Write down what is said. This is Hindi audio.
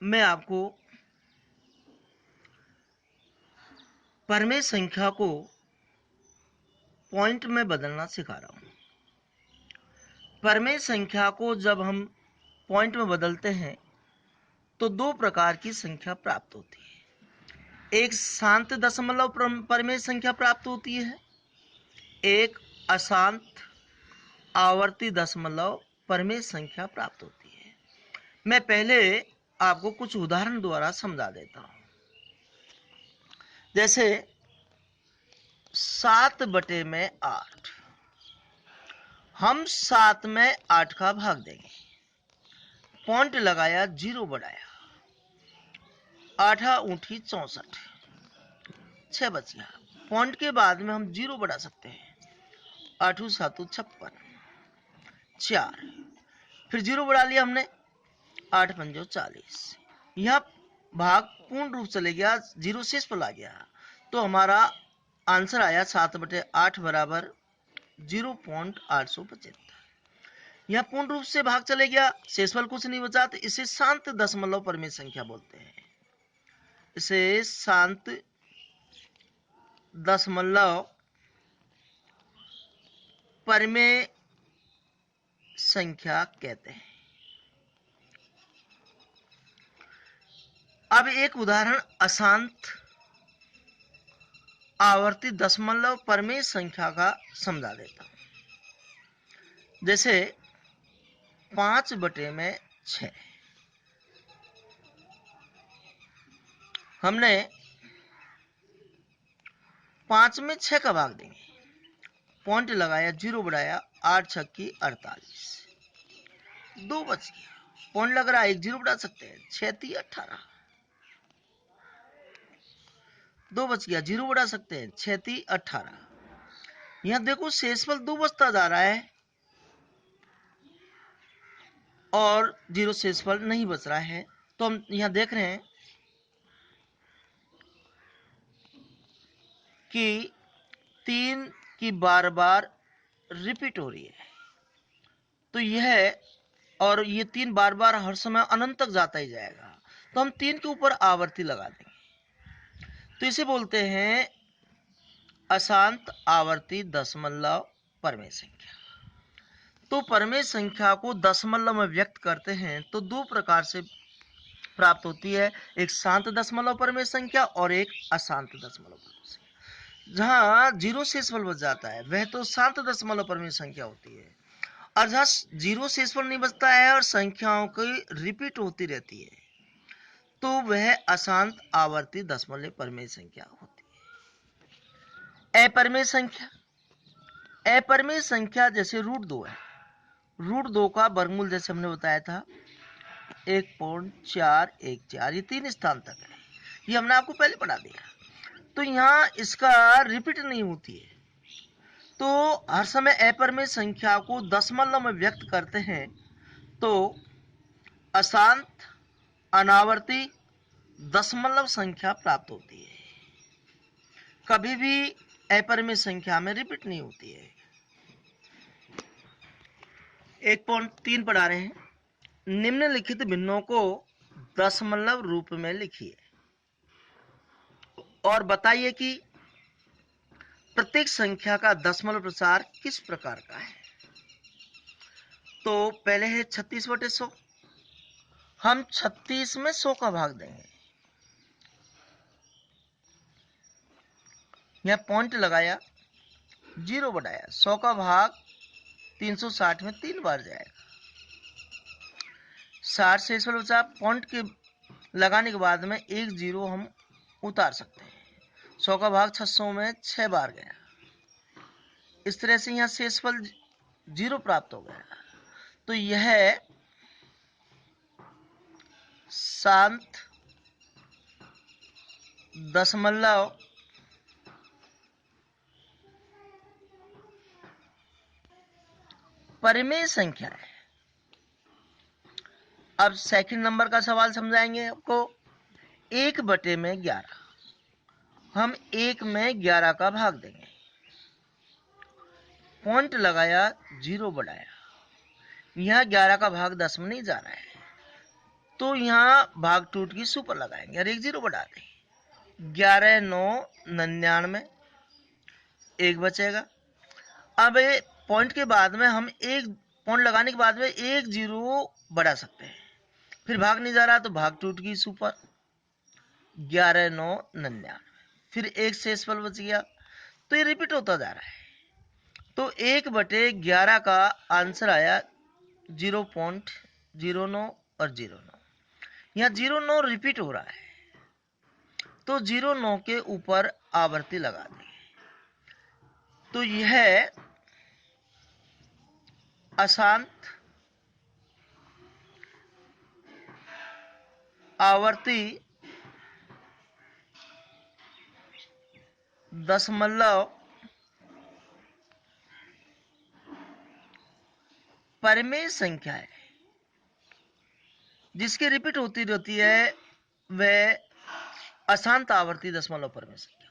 मैं आपको परमेय संख्या को पॉइंट में बदलना सिखा रहा हूं। परमेय संख्या को जब हम पॉइंट में बदलते हैं तो दो प्रकार की संख्या प्राप्त होती है। एक शांत दशमलव परमेय संख्या प्राप्त होती है, एक अशांत आवर्ती दशमलव परमेय संख्या प्राप्त होती है। मैं पहले आपको कुछ उदाहरण द्वारा समझा देता हूं। जैसे 7/8, हम 7 में 8 का भाग देंगे, पॉइंट लगाया, 0 बढ़ाया, 8 ऊँठी 64, 6 बच गया। पॉइंट के बाद में हम 0 बढ़ा सकते हैं, 8 7 56, 4, फिर 0 बढ़ा लिया हमने, 8 5 40। यह भाग पूर्ण रूप चले गया, 0 शेष पर आ गया, तो हमारा आंसर आया 7/8 बराबर 0.875। यह पूर्ण रूप से भाग चले गया, शेषफल कुछ नहीं बचा, तो इसे शांत दशमलव परमेय संख्या बोलते हैं। इसे शांत दशमलव परमेय संख्या कहते हैं। अब एक उदाहरण अशांत आवर्ती दशमलव परमेय संख्या का समझा देता हूं। जैसे 5/6, हमने 5 में 6 का भाग देंगे, पॉइंट लगाया, 0 बढ़ाया, 8 छक्की 48, 2 बच गया, पॉइंट लग रहा है, 1 0 बढ़ा सकते हैं, 6 3 18, 2 बच गया, 0 बढ़ा सकते हैं, 6 3 18। यहां देखो शेषफल 2 बचता जा रहा है और 0 शेषफल नहीं बच रहा है, तो हम यहां देख रहे हैं कि 3 की बार बार रिपीट हो रही है, तो यह और ये 3 बार बार हर समय अनंत तक जाता ही जाएगा, तो हम 3 के ऊपर आवर्ती लगा देंगे, तो इसे बोलते हैं अशांत आवर्ती दशमलव परमेय संख्या। तो परमेय संख्या को दशमलव में व्यक्त करते हैं तो दो प्रकार से प्राप्त होती है, एक शांत दशमलव परमेय संख्या और एक अशांत दशमलव परमेय संख्या। जहां 0 शेषफल बच जाता है वह तो शांत दशमलव परमेय संख्या होती है, और जहां 0 शेषफल नहीं बचता है और संख्याओं की रिपीट होती रहती है तो वह अशांत आवर्ती दशमलव परमेय संख्या होती है। अपरमेय संख्या, अपरमेय संख्या जैसे √2 है, √2 का वर्गमूल जैसे हमने बताया था 1.414, ये 3 स्थान तक है, ये हमने आपको पहले पढ़ा दिया। तो यहाँ इसका रिपीट नहीं होती है, तो हर समय अपरमेय संख्या को दशमलव में व्यक्त करते हैं तो अशांत अनावर्ती दशमलव संख्या प्राप्त होती है, कभी भी अपरमेय संख्या में रिपीट नहीं होती है। 1.3 पढ़ा रहे हैं, निम्नलिखित भिन्नों को दशमलव रूप में लिखिए और बताइए कि प्रत्येक संख्या का दशमलव प्रसार किस प्रकार का है। तो पहले है 36/100, हम 36 में 100 का भाग देंगे, यहां पॉइंट लगाया, 0 बढ़ाया, 100 का भाग 360 में 3 बार जाएगा, 60 शेषफल बचा, पॉइंट के लगाने के बाद में 1 0 हम उतार सकते हैं, 100 का भाग 600 में 6 बार गया, इस तरह से यहां शेषफल 0 प्राप्त हो गया। तो यह शांत दशमलव परमेय संख्या है। अब सेकंड नंबर का सवाल समझाएंगे आपको। 1/11, हम 1 में 11 का भाग देंगे, पॉइंट लगाया, 0 बढ़ाया, यहां 11 का भाग 10 में नहीं जा रहा है, तो यहाँ भाग टूट की सुपर लगाएंगे और एक जीरो बढ़ा देंगे। 11 9 99, एक बचेगा। अब पॉइंट के बाद में हम एक पॉइंट लगाने के बाद में एक जीरो बढ़ा सकते हैं, फिर भाग नहीं जा रहा तो भाग टूट गई सुपर। 11 9 99, फिर एक शेषफल बच गया। तो ये रिपीट होता जा रहा है। तो 1/11 का आंसर आया 0.09 और 09। यहाँ 09 रिपीट हो रहा है, तो 09 के ऊपर आवर्ती लगा देंगे। तो यह अशांत आवर्ती दशमलव परिमेय संख्या है, जिसकी रिपीट होती रहती है वह अशांत आवर्ती दशमलव परिमेय संख्या।